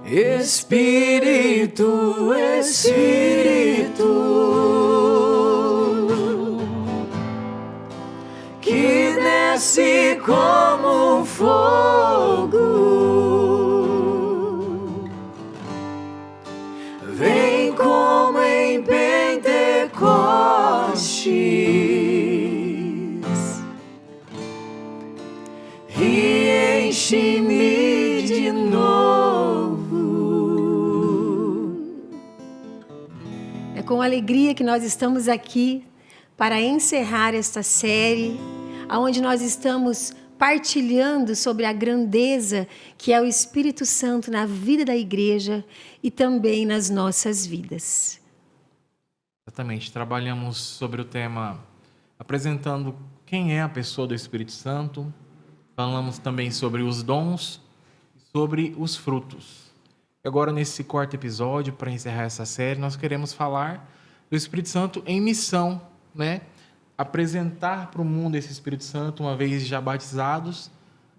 Espírito, Espírito, que desce como um fogo, vem como em Pentecostes e enche-me de novo. É com alegria que nós estamos aqui para encerrar esta série, onde nós estamos partilhando sobre a grandeza que é o Espírito Santo na vida da igreja e também nas nossas vidas. Exatamente, trabalhamos sobre o tema apresentando quem é a pessoa do Espírito Santo, falamos também sobre os dons e sobre os frutos. E agora, nesse quarto episódio, para encerrar essa série, nós queremos falar do Espírito Santo em missão, né? Apresentar para o mundo esse Espírito Santo, uma vez já batizados,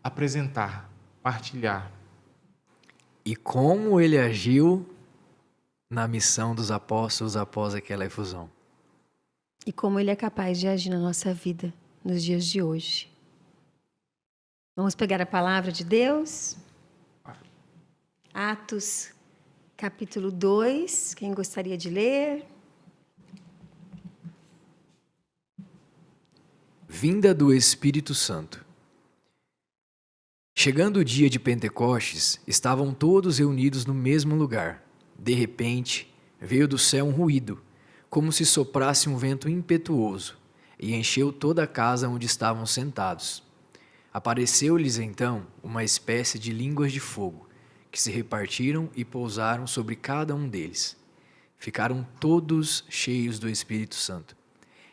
apresentar, partilhar. E como ele agiu na missão dos apóstolos após aquela efusão. E como ele é capaz de agir na nossa vida nos dias de hoje. Vamos pegar a palavra de Deus? Atos, capítulo 2. Quem gostaria de ler? Vinda do Espírito Santo. Chegando o dia de Pentecostes, estavam todos reunidos no mesmo lugar. De repente, veio do céu um ruído, como se soprasse um vento impetuoso, e encheu toda a casa onde estavam sentados. Apareceu-lhes então uma espécie de línguas de fogo, que se repartiram e pousaram sobre cada um deles. Ficaram todos cheios do Espírito Santo,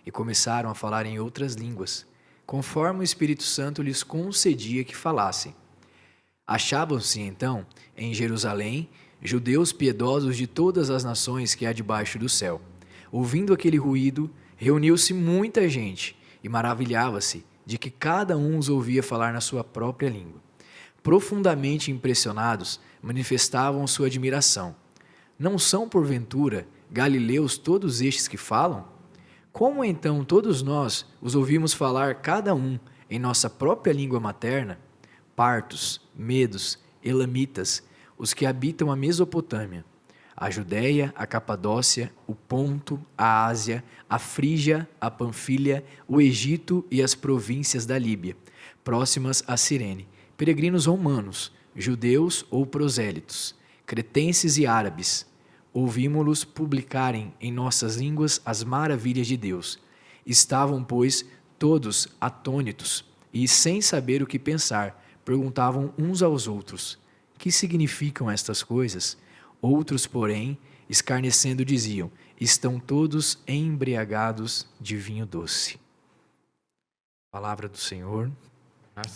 e começaram a falar em outras línguas, conforme o Espírito Santo lhes concedia que falassem. Achavam-se então em Jerusalém judeus piedosos de todas as nações que há debaixo do céu. Ouvindo aquele ruído, reuniu-se muita gente e maravilhava-se de que cada um os ouvia falar na sua própria língua. Profundamente impressionados, manifestavam sua admiração. Não são, porventura, galileus todos estes que falam? Como então todos nós os ouvimos falar cada um em nossa própria língua materna? Partos, medos, elamitas, os que habitam a Mesopotâmia, a Judéia, a Capadócia, o Ponto, a Ásia, a Frígia, a Panfilha, o Egito e as províncias da Líbia, próximas a Cirene, peregrinos romanos, judeus ou prosélitos, cretenses e árabes, ouvimos-los publicarem em nossas línguas as maravilhas de Deus. Estavam, pois, todos atônitos e, sem saber o que pensar, perguntavam uns aos outros: que significam estas coisas? Outros, porém, escarnecendo, diziam: estão todos embriagados de vinho doce. Palavra do Senhor.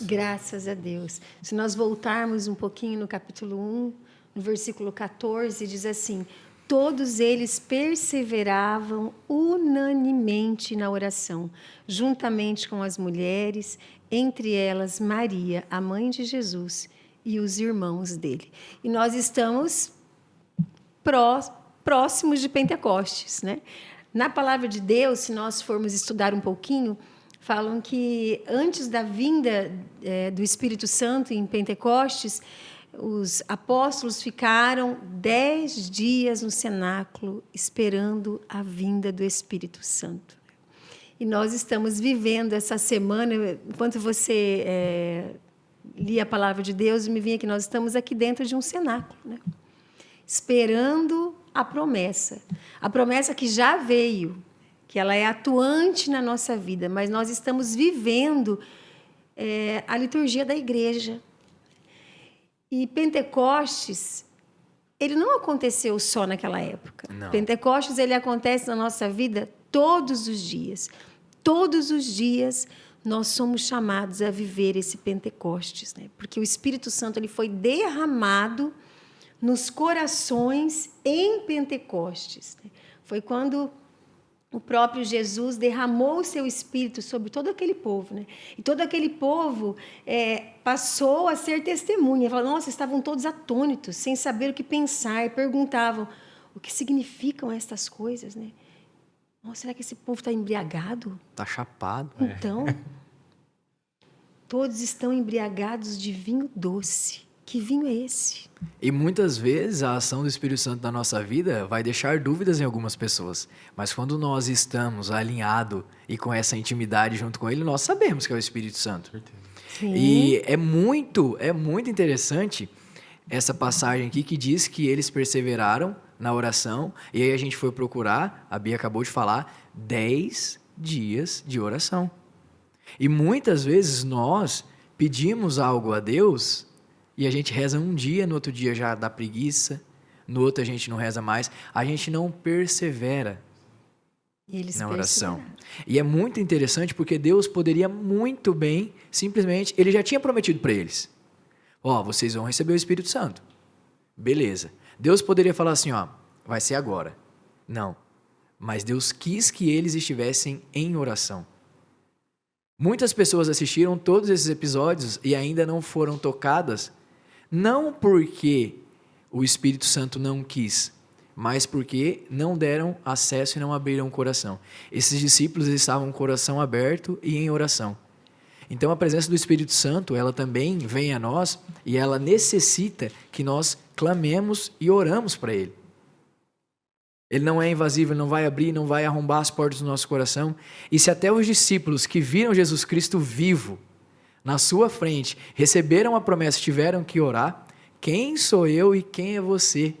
Graças a Deus. Se nós voltarmos um pouquinho no capítulo 1, no versículo 14, diz assim: todos eles perseveravam unanimemente na oração, juntamente com as mulheres, entre elas Maria, a mãe de Jesus, e os irmãos dele. E nós estamos próximos de Pentecostes, né? Na palavra de Deus, se nós formos estudar um pouquinho, falam que antes da vinda do Espírito Santo em Pentecostes, os apóstolos ficaram 10 dias no cenáculo esperando a vinda do Espírito Santo. E nós estamos vivendo essa semana, enquanto você lia a palavra de Deus, me vinha que nós estamos aqui dentro de um cenáculo, né? Esperando a promessa que já veio, que ela é atuante na nossa vida, mas nós estamos vivendo a liturgia da igreja. E Pentecostes, ele não aconteceu só naquela época. Não. Pentecostes, ele acontece na nossa vida todos os dias. Todos os dias nós somos chamados a viver esse Pentecostes, né? Porque o Espírito Santo ele foi derramado nos corações em Pentecostes, né? Foi quando o próprio Jesus derramou o seu Espírito sobre todo aquele povo, né? E todo aquele povo passou a ser testemunha. Falaram, nossa, estavam todos atônitos, sem saber o que pensar, e perguntavam, o que significam estas coisas, né? Nossa, será que esse povo está embriagado? Tá chapado. Então, todos estão embriagados de vinho doce. Que vinho é esse? E muitas vezes a ação do Espírito Santo na nossa vida vai deixar dúvidas em algumas pessoas. Mas quando nós estamos alinhados e com essa intimidade junto com Ele, nós sabemos que é o Espírito Santo. Sim. E é muito interessante essa passagem aqui que diz que eles perseveraram na oração. E aí a gente foi procurar, a Bia acabou de falar, 10 dias de oração. E muitas vezes nós pedimos algo a Deus e a gente reza um dia, no outro dia já dá preguiça, no outro a gente não reza mais, a gente não persevera na oração. E é muito interessante porque Deus poderia muito bem, simplesmente, Ele já tinha prometido para eles. Ó, vocês vão receber o Espírito Santo. Beleza. Deus poderia falar assim, ó, vai ser agora. Não. Mas Deus quis que eles estivessem em oração. Muitas pessoas assistiram todos esses episódios e ainda não foram tocadas, não porque o Espírito Santo não quis, mas porque não deram acesso e não abriram o coração. Esses discípulos estavam com o coração aberto e em oração. Então a presença do Espírito Santo, ela também vem a nós e ela necessita que nós clamemos e oramos para Ele. Ele não é invasivo, ele não vai abrir, não vai arrombar as portas do nosso coração. E se até os discípulos que viram Jesus Cristo vivo na sua frente receberam a promessa, tiveram que orar, quem sou eu e quem é você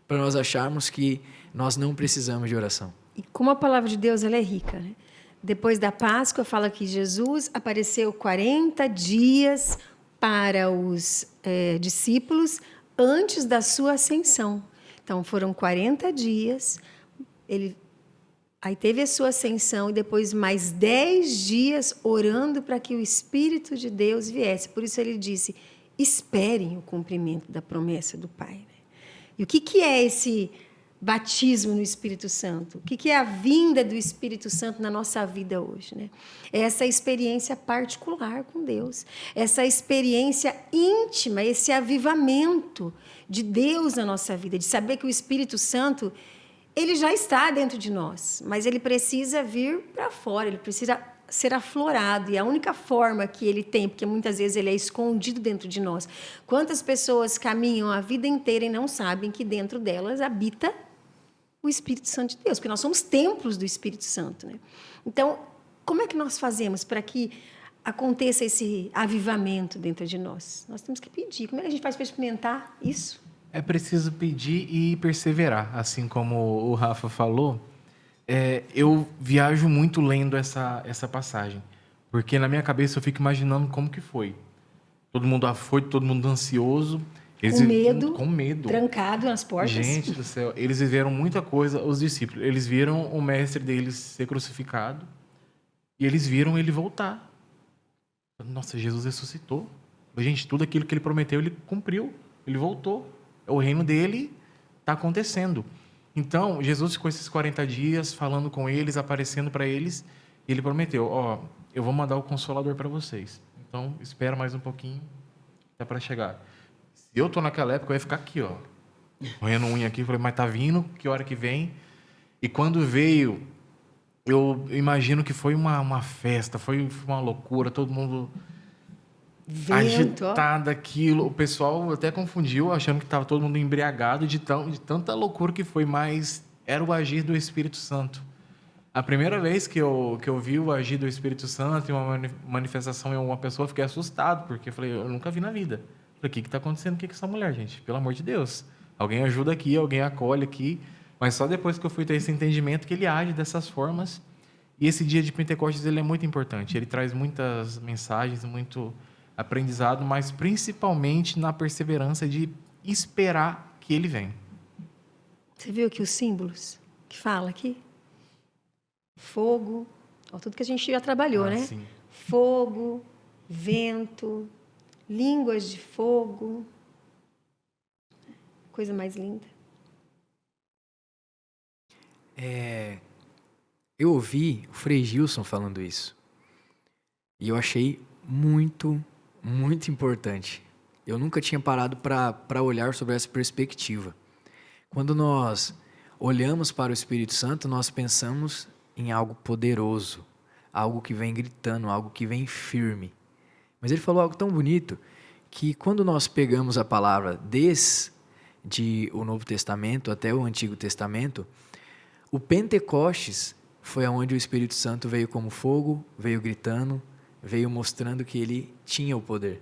para nós acharmos que nós não precisamos de oração? E como a palavra de Deus ela é rica, né? Depois da Páscoa, fala que Jesus apareceu 40 dias para os discípulos antes da sua ascensão. Então, foram 40 dias, aí teve a sua ascensão e depois mais 10 dias orando para que o Espírito de Deus viesse. Por isso ele disse, esperem o cumprimento da promessa do Pai. E o que é esse batismo no Espírito Santo? O que é a vinda do Espírito Santo na nossa vida hoje, né? É essa experiência particular com Deus, essa experiência íntima, esse avivamento de Deus na nossa vida, de saber que o Espírito Santo, ele já está dentro de nós, mas ele precisa vir para fora, ele precisa ser aflorado, e a única forma que ele tem, porque muitas vezes ele é escondido dentro de nós. Quantas pessoas caminham a vida inteira e não sabem que dentro delas habita o Espírito Santo de Deus, porque nós somos templos do Espírito Santo, né? Então, como é que nós fazemos para que aconteça esse avivamento dentro de nós? Nós temos que pedir. Como é que a gente faz para experimentar isso? É preciso pedir e perseverar, assim como o Rafa falou. Eu viajo muito lendo essa passagem, porque na minha cabeça eu fico imaginando como que foi. Todo mundo afoito, todo mundo ansioso. Com medo, trancado nas portas. Gente do céu, eles viveram muita coisa, os discípulos. Eles viram o mestre deles ser crucificado e eles viram ele voltar. Nossa, Jesus ressuscitou. Gente, tudo aquilo que ele prometeu, ele cumpriu. Ele voltou. O reino dele está acontecendo. Então, Jesus ficou esses 40 dias falando com eles, aparecendo para eles, e ele prometeu, eu vou mandar o Consolador para vocês. Então, espera mais um pouquinho, dá para chegar. Se eu estou naquela época, eu ia ficar aqui, roendo unha aqui, falei, mas tá vindo, que hora que vem? E quando veio, eu imagino que foi uma festa, foi uma loucura, todo mundo agitado, aquilo. O pessoal até confundiu, achando que estava todo mundo embriagado de tanta loucura que foi, mas era o agir do Espírito Santo. A primeira vez que eu vi o agir do Espírito Santo em uma manifestação em uma pessoa, eu fiquei assustado, porque eu falei, eu nunca vi na vida. O que está acontecendo aqui com essa mulher, gente? Pelo amor de Deus. Alguém ajuda aqui, alguém acolhe aqui. Mas só depois que eu fui ter esse entendimento que ele age dessas formas. E esse dia de Pentecostes ele é muito importante. Ele traz muitas mensagens, muito aprendizado, mas principalmente na perseverança de esperar que ele venha. Você viu aqui os símbolos que fala aqui? Fogo, tudo que a gente já trabalhou, né? Sim. Fogo, vento, línguas de fogo. Coisa mais linda. Eu ouvi o Frei Gilson falando isso. E eu achei muito, muito importante. Eu nunca tinha parado para olhar sobre essa perspectiva. Quando nós olhamos para o Espírito Santo, nós pensamos em algo poderoso, algo que vem gritando, algo que vem firme. Mas ele falou algo tão bonito que quando nós pegamos a palavra desde o Novo Testamento até o Antigo Testamento, o Pentecostes foi onde o Espírito Santo veio como fogo, veio gritando, veio mostrando que ele tinha o poder.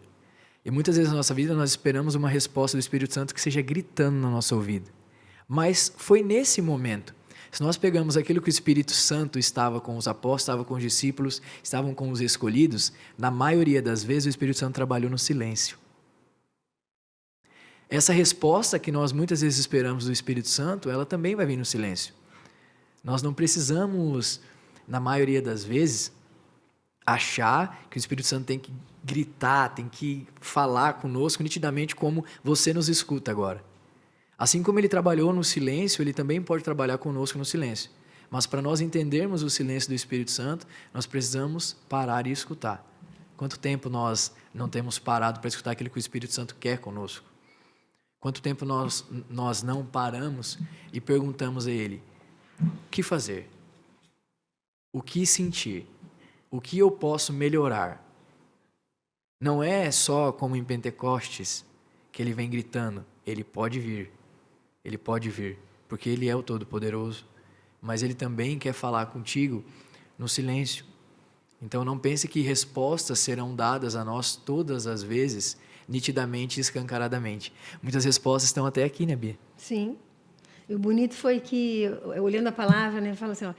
E muitas vezes na nossa vida nós esperamos uma resposta do Espírito Santo que seja gritando no nosso ouvido. Mas foi nesse momento. Se nós pegamos aquilo que o Espírito Santo estava com os apóstolos, estava com os discípulos, estavam com os escolhidos, na maioria das vezes o Espírito Santo trabalhou no silêncio. Essa resposta que nós muitas vezes esperamos do Espírito Santo, ela também vai vir no silêncio. Nós não precisamos, na maioria das vezes, achar que o Espírito Santo tem que gritar, tem que falar conosco nitidamente como você nos escuta agora. Assim como ele trabalhou no silêncio, ele também pode trabalhar conosco no silêncio. Mas para nós entendermos o silêncio do Espírito Santo, nós precisamos parar e escutar. Quanto tempo nós não temos parado para escutar aquilo que o Espírito Santo quer conosco? Quanto tempo nós não paramos e perguntamos a ele: o que fazer? O que sentir? O que eu posso melhorar? Não é só como em Pentecostes que ele vem gritando. Ele pode vir, porque ele é o Todo-Poderoso. Mas ele também quer falar contigo no silêncio. Então não pense que respostas serão dadas a nós todas as vezes, nitidamente e escancaradamente. Muitas respostas estão até aqui, né, Bia? Sim. E o bonito foi que, olhando a palavra, né, fala assim, ó,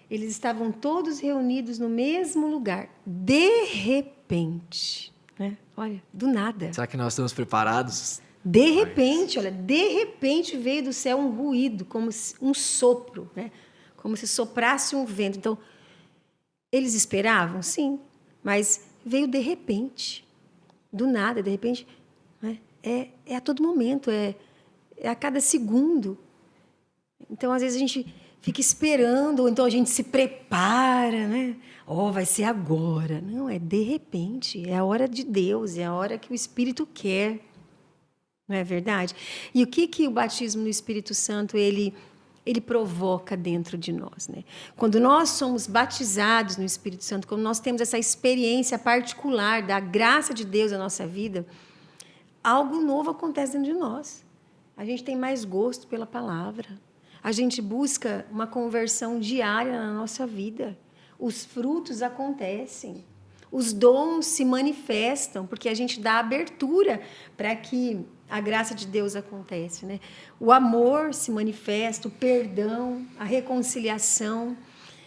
eles estavam todos reunidos no mesmo lugar. De repente, né? Olha, do nada. Será que nós estamos preparados? De repente, olha, de repente veio do céu um ruído, como um sopro, né? Como se soprasse um vento. Então, eles esperavam? Sim, mas veio de repente, do nada, de repente, né? É a todo momento, é a cada segundo. Então, às vezes, a gente fica esperando, ou então a gente se prepara, né? Vai ser agora. Não, é de repente, é a hora de Deus, é a hora que o Espírito quer. Não é verdade? E o que o batismo no Espírito Santo, ele provoca dentro de nós, né? Quando nós somos batizados no Espírito Santo, quando nós temos essa experiência particular da graça de Deus na nossa vida, algo novo acontece dentro de nós. A gente tem mais gosto pela palavra. A gente busca uma conversão diária na nossa vida. Os frutos acontecem. Os dons se manifestam, porque a gente dá abertura para que a graça de Deus aconteça, né? O amor se manifesta, o perdão, a reconciliação.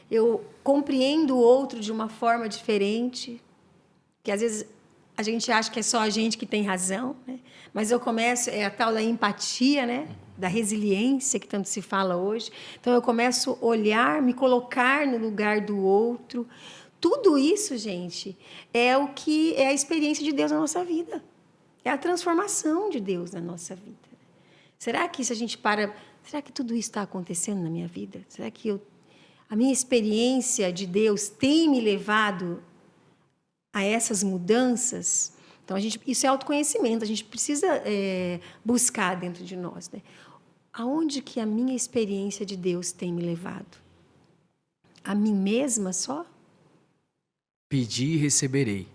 Eu compreendo o outro de uma forma diferente, que às vezes a gente acha que é só a gente que tem razão, né? Mas eu começo, é a tal da empatia, né? Da resiliência que tanto se fala hoje. Então eu começo a olhar, me colocar no lugar do outro. Tudo isso, gente, é o que é a experiência de Deus na nossa vida. É a transformação de Deus na nossa vida. Será que se a gente será que tudo isso está acontecendo na minha vida? Será que a minha experiência de Deus tem me levado a essas mudanças? Então, isso é autoconhecimento, a gente precisa buscar dentro de nós, né? Aonde que a minha experiência de Deus tem me levado? A mim mesma só? Pedi e receberei.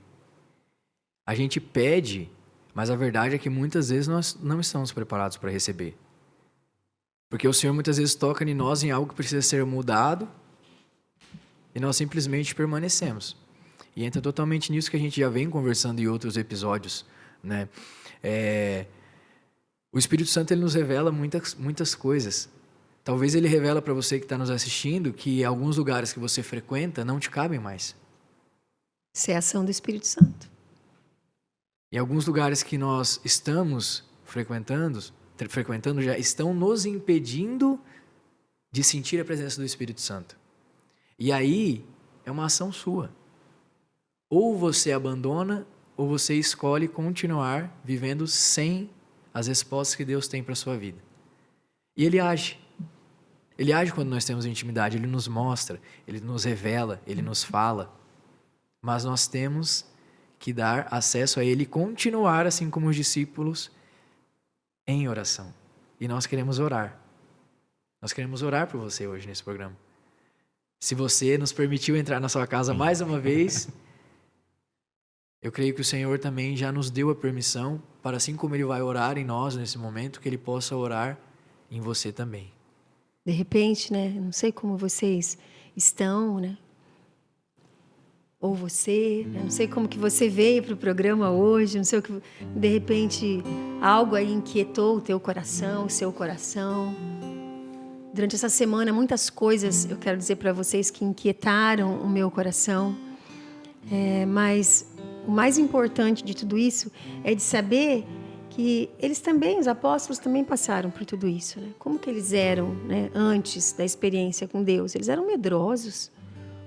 A gente pede, mas a verdade é que muitas vezes nós não estamos preparados para receber. Porque o Senhor muitas vezes toca em nós em algo que precisa ser mudado e nós simplesmente permanecemos. E entra totalmente nisso que a gente já vem conversando em outros episódios, né? O Espírito Santo ele nos revela muitas coisas. Talvez ele revela para você que está nos assistindo que alguns lugares que você frequenta não te cabem mais. Isso é a ação do Espírito Santo. E alguns lugares que nós estamos frequentando já estão nos impedindo de sentir a presença do Espírito Santo. E aí é uma ação sua. Ou você abandona, ou você escolhe continuar vivendo sem as respostas que Deus tem para a sua vida. E Ele age. Ele age quando nós temos intimidade, Ele nos mostra, Ele nos revela, Ele nos fala. Mas nós temos que dar acesso a Ele e continuar, assim como os discípulos, em oração. E nós queremos orar. Nós queremos orar por você hoje nesse programa. Se você nos permitiu entrar na sua casa mais uma vez, eu creio que o Senhor também já nos deu a permissão para, assim como Ele vai orar em nós nesse momento, que Ele possa orar em você também. De repente, né? Não sei como vocês estão, né? Ou você, né? Não sei como que você veio para o programa hoje, não sei o que... De repente, algo aí inquietou o teu coração, o seu coração. Durante essa semana, muitas coisas, eu quero dizer para vocês, que inquietaram o meu coração. Mas o mais importante de tudo isso é de saber que eles também, os apóstolos também passaram por tudo isso, né? Como que eles eram, né, antes da experiência com Deus? Eles eram medrosos,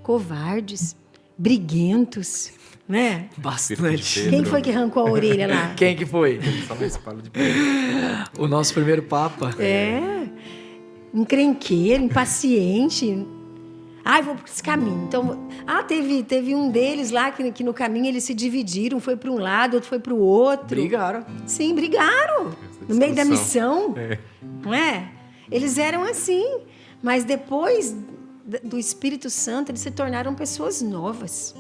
covardes, briguentos, né? Bastante. Quem foi que arrancou a orelha lá? Quem que foi? Só na espalha de Pedro. O nosso primeiro Papa. Encrenqueiro, impaciente. Vou por esse caminho. Então, teve um deles lá que no caminho eles se dividiram, um foi para um lado, outro foi para o outro. Brigaram. Sim, brigaram. No meio da missão. Não é? Eles eram assim. Mas depois do Espírito Santo, eles se tornaram pessoas novas.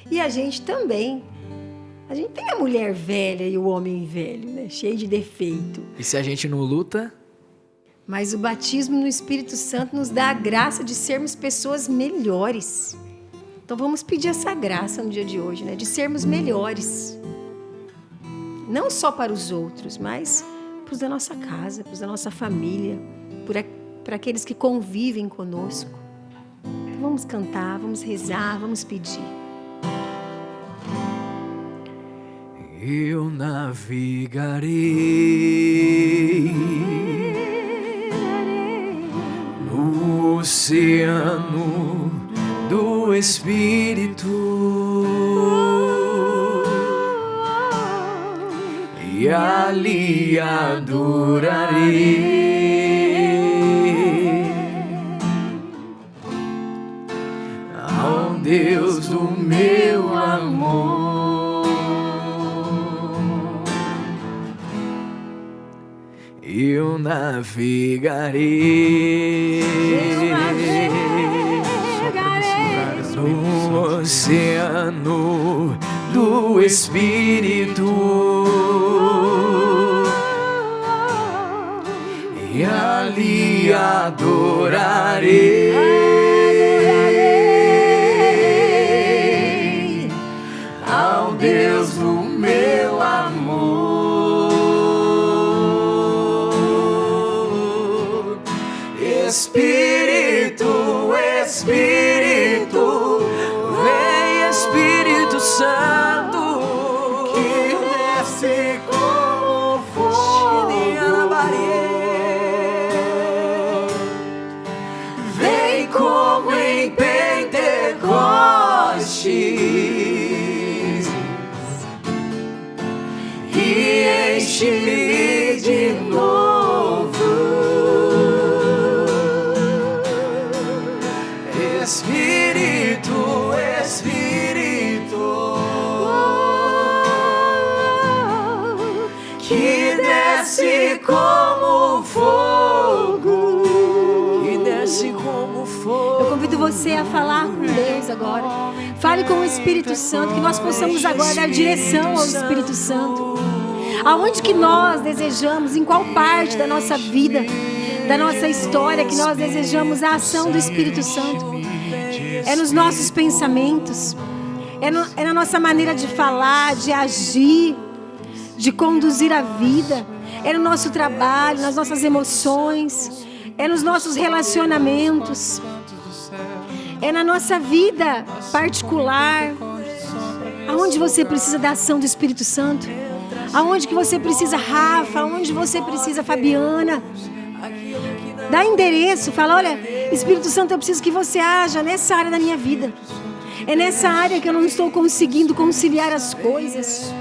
E a gente também. A gente tem a mulher velha e o homem velho, né? Cheio de defeito. E se a gente não luta... Mas o batismo no Espírito Santo nos dá a graça de sermos pessoas melhores. Então vamos pedir essa graça no dia de hoje, né? De sermos melhores. Não só para os outros, mas para os da nossa casa, para os da nossa família, para aqueles que convivem conosco. Então vamos cantar, vamos rezar, vamos pedir. Eu navegarei no oceano do Espírito e ali adorarei ao Deus do meu amor. Eu navegarei no oceano do Espírito e ali adorarei ao Deus do meu amor. Espírito, Espírito, vem Espírito Santo, que desce como fogo, vem como em Pentecostes e enche-me de novo. Espírito, Espírito, que desce como fogo, que desce como fogo. Eu convido você a falar com Deus agora. Fale com o Espírito Santo, que nós possamos agora dar direção ao Espírito Santo. Aonde que nós desejamos, em qual parte da nossa vida, da nossa história, que nós desejamos a ação do Espírito Santo. É nos nossos pensamentos, é na nossa maneira de falar, de agir, de conduzir a vida, é no nosso trabalho, nas nossas emoções, é nos nossos relacionamentos, é na nossa vida particular. Aonde você precisa da ação do Espírito Santo? Aonde que você precisa, Rafa? Aonde você precisa, Fabiana? Dá endereço, fala, olha, Espírito Santo, eu preciso que você haja nessa área da minha vida. É nessa área que eu não estou conseguindo conciliar as coisas.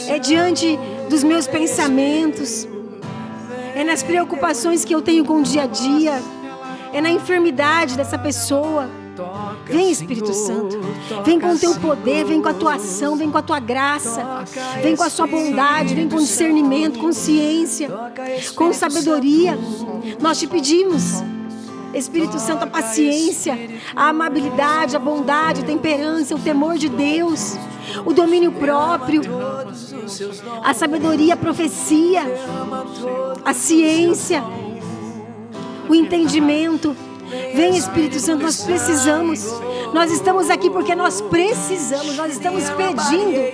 É diante dos meus pensamentos. É nas preocupações que eu tenho com o dia a dia. é na enfermidade dessa pessoa. Vem, Espírito Santo, vem com o teu poder, vem com a tua ação, vem com a tua graça, vem com a sua bondade, vem com discernimento, com ciência, com sabedoria. Nós te pedimos, Espírito Santo, a paciência, a amabilidade, a bondade, a temperança, o temor de Deus, o domínio próprio, a sabedoria, a profecia, a ciência, o entendimento. Vem, Espírito Santo, nós precisamos. Nós estamos aqui porque nós precisamos. Nós estamos pedindo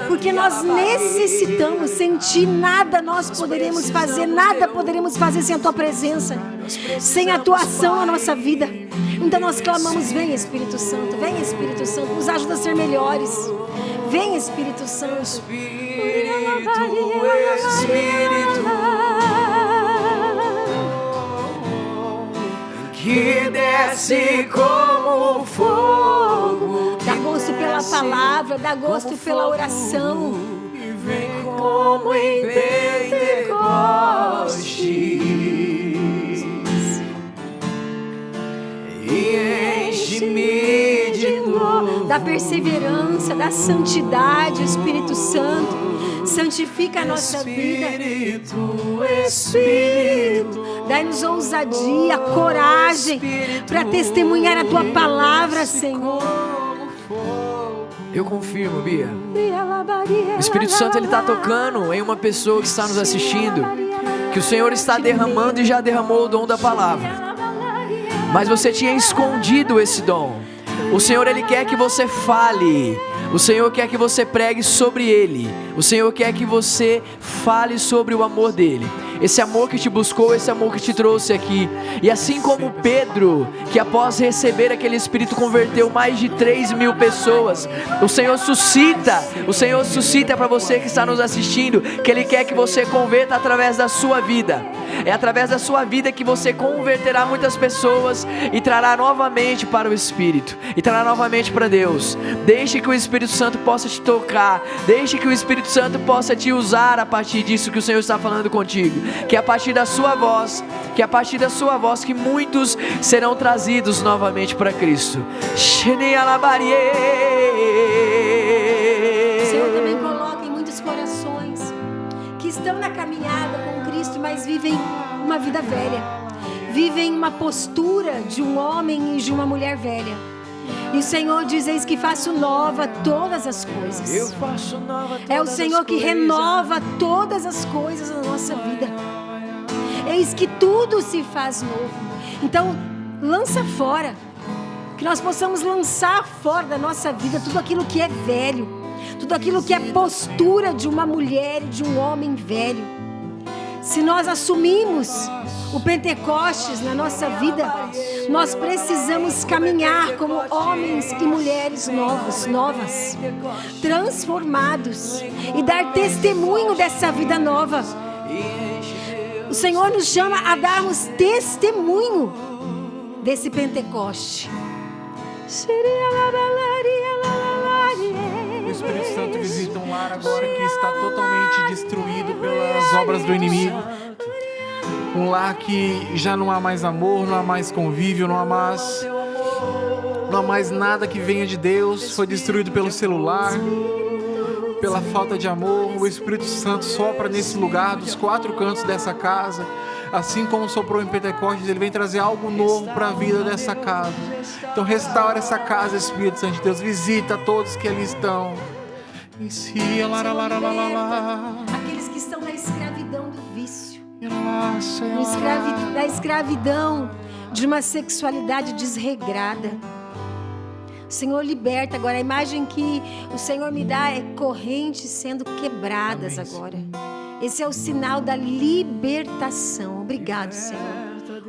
porque nós necessitamos. Sem Ti nada nós poderemos fazer. Nada poderemos fazer sem a Tua presença, sem a Tua ação na nossa vida. Então nós clamamos: vem, Espírito Santo, vem, Espírito Santo, nos ajuda a ser melhores. Vem, Espírito Santo. Que desce como fogo. Dá gosto pela palavra, dá gosto pela oração. E vem como em Pentecostes. E enche-me de novo. Da perseverança, da santidade, Espírito Santo. Santifica a nossa vida. Espírito, dai-nos ousadia, coragem para testemunhar a Tua palavra, Senhor. Eu confirmo, Bia. O Espírito Santo, Ele está tocando em uma pessoa que está nos assistindo, que o Senhor está derramando e já derramou o dom da palavra. Mas você tinha escondido esse dom. O Senhor, Ele quer que você fale. O Senhor quer que você pregue sobre Ele. O Senhor quer que você fale sobre o amor dEle. Esse amor que te buscou, esse amor que te trouxe aqui. E assim como Pedro, que após receber aquele Espírito converteu mais de 3.000 pessoas. O Senhor suscita para você que está nos assistindo, que Ele quer que você converta através da sua vida. É através da sua vida que você converterá muitas pessoas e trará novamente para o Espírito, e trará novamente para Deus. Deixe que o Espírito Santo possa te tocar. Deixe que o Espírito Santo possa te usar a partir disso que o Senhor está falando contigo. Que a partir da sua voz, que muitos serão trazidos novamente para Cristo. O Senhor também coloca em muitos corações que estão na caminhada com Cristo, mas vivem uma vida velha. Vivem uma postura de um homem e de uma mulher velha. E o Senhor diz: eis que faço nova todas as coisas. Eu faço nova todas as coisas. É o Senhor que renova todas as coisas na nossa vida. Eis que tudo se faz novo. Então, lança fora. Que nós possamos lançar fora da nossa vida tudo aquilo que é velho. Tudo aquilo que é postura de uma mulher e de um homem velho. Se nós assumimos o Pentecostes na nossa vida, nós precisamos caminhar como homens e mulheres novas, transformados, e dar testemunho dessa vida nova. O Senhor nos chama a darmos testemunho desse Pentecoste. O Espírito Santo visita um lar agora que está totalmente destruído pelas obras do inimigo. Um lar que já não há mais amor, não há mais convívio, não há mais nada que venha de Deus. Foi destruído pelo celular, pela falta de amor. O Espírito Santo sopra nesse lugar, dos 4 cantos dessa casa. Assim como soprou em Pentecostes, Ele vem trazer algo novo para a vida dessa casa. Então restaura essa casa, Espírito Santo de Deus. Visita todos que ali estão. Aqueles que estão na escravidão do vício, Na da escravidão de uma sexualidade desregrada. O Senhor liberta agora. A imagem que o Senhor me dá é correntes sendo quebradas agora. Esse é o sinal da libertação. Obrigado, Senhor.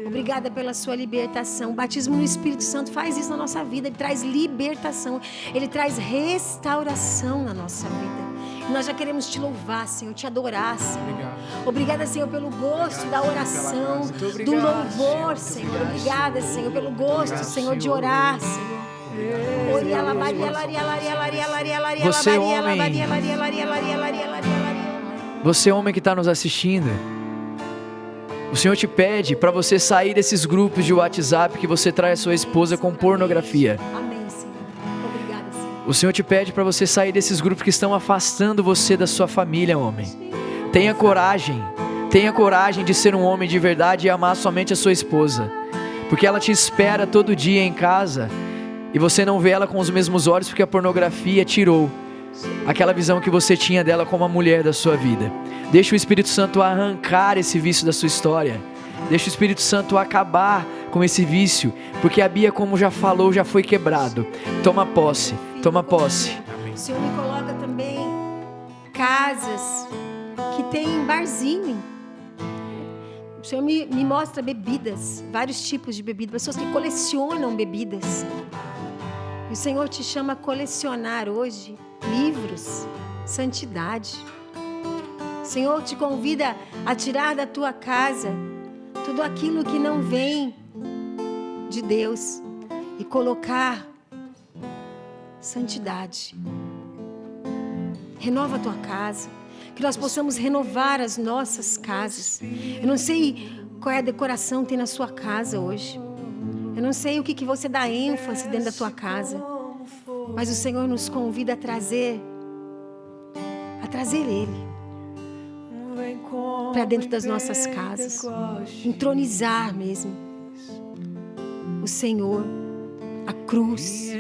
Obrigada pela sua libertação. O batismo no Espírito Santo faz isso na nossa vida. Ele traz libertação. Ele traz restauração na nossa vida. E nós já queremos te louvar, Senhor, te adorar, Senhor. Obrigada, Senhor, pelo gosto da oração, do louvor, Senhor. Obrigada, Senhor, pelo gosto, Senhor, de orar, Senhor. Você, homem. Você, homem que está nos assistindo, O Senhor te pede para você sair desses grupos de WhatsApp que você trai a sua esposa com pornografia. Amém, Senhor. Obrigada, Senhor. O Senhor te pede para você sair desses grupos que estão afastando você da sua família, homem. Tenha coragem de ser um homem de verdade e amar somente a sua esposa, porque ela te espera todo dia em casa e você não vê ela com os mesmos olhos porque a pornografia tirou aquela visão que você tinha dela como a mulher da sua vida. Deixa o Espírito Santo arrancar esse vício da sua história. Deixa o Espírito Santo acabar com esse vício, porque a Bia, como já falou, já foi quebrado. Toma posse, toma posse. O Senhor me coloca também casas que tem barzinho. O Senhor me mostra bebidas, vários tipos de bebidas, pessoas que colecionam bebidas. E o Senhor te chama a colecionar hoje livros, santidade. O Senhor te convida a tirar da tua casa tudo aquilo que não vem de Deus e colocar santidade. Renova a tua casa, que nós possamos renovar as nossas casas. Eu não sei qual é a decoração que tem na sua casa hoje. Eu não sei o que você dá ênfase dentro da tua casa. Mas o Senhor nos convida a trazer Ele para dentro das nossas casas, entronizar mesmo o Senhor, a cruz,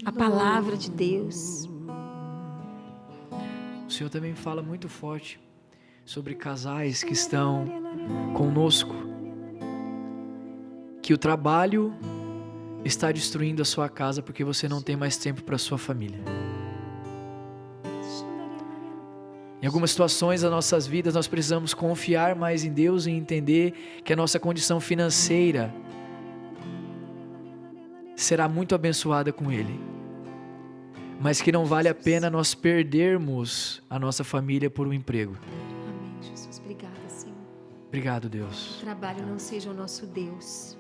a palavra de Deus. O Senhor também fala muito forte sobre casais que estão conosco, que o trabalho está destruindo a sua casa porque você não tem mais tempo para a sua família. Em algumas situações das nossas vidas nós precisamos confiar mais em Deus e entender que a nossa condição financeira será muito abençoada com Ele, mas que não vale a pena nós perdermos a nossa família por um emprego. Amém, Jesus. Obrigada, Senhor. Obrigado, Deus. O trabalho não seja o nosso Deus.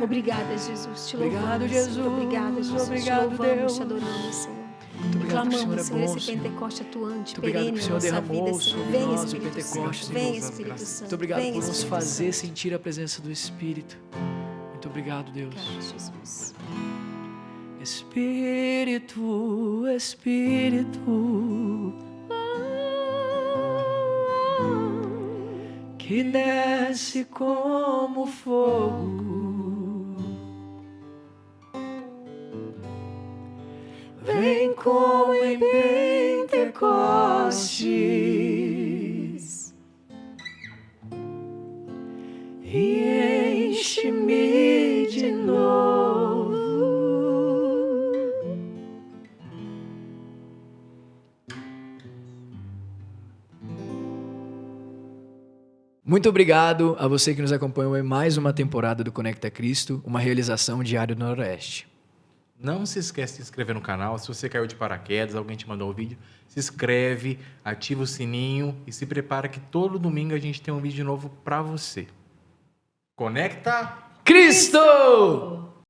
Obrigada, Jesus. Te louvamos. Obrigado, Jesus. Obrigada, Jesus. Obrigado, te louvamos, Deus. te adoramos, Senhor. Muito obrigado porque o Senhor Clamamos, é Senhor, bom, esse Senhor. Pentecoste atuante, Muito obrigado perene porque o na Senhor nossa vida, derramou Senhor. sobre Vem, nós o Espírito Pentecoste, Santo. Vem, Senhor. Espírito Santo. Muito obrigado Vem, por nos Espírito fazer Santo. sentir a presença do Espírito. Muito obrigado, Deus. Obrigada, Jesus. Espírito, Espírito, que desce como fogo, vem como em Pentecostes e enche-me de novo. Muito obrigado a você que nos acompanhou em mais uma temporada do Conecta Cristo, uma realização Diário do Noroeste. Não se esquece de se inscrever no canal. Se você caiu de paraquedas, alguém te mandou um vídeo, se inscreve, ativa o sininho e se prepara que todo domingo a gente tem um vídeo novo para você. Conecta Cristo!